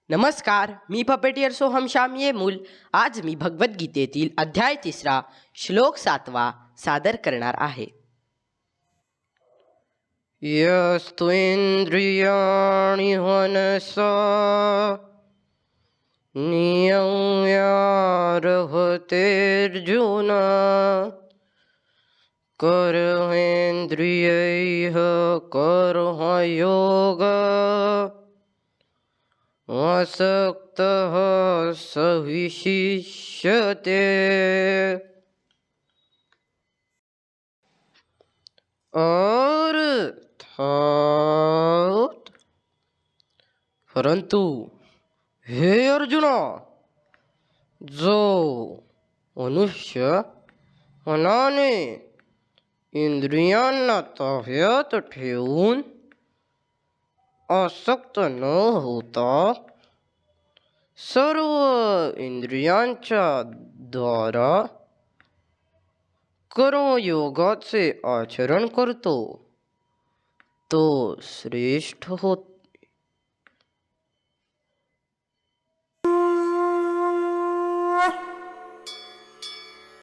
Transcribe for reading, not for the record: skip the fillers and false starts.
नमस्कार, मी पपेटियर सोहम श्याम येमूल. आज मी भगवद्गीतेतील अध्याय 3 श्लोक 7 सादर करणार आहे. यस्त्वेन्द्रियाणि मनसा नियम्यारभतेऽर्जुन कर्मेन्द्रियैः कर्मयोगः असक्तः स विशिष्यते. अर्थात परंतु हे अर्जुना, जो मनुष्य मनाने इंद्रियांना ताब्यात ठेवून आसक्त न होता सर्व इंद्रियांच्या द्वारा कर्मयोगाचे आचरण करतो, तो श्रेष्ठ होतो.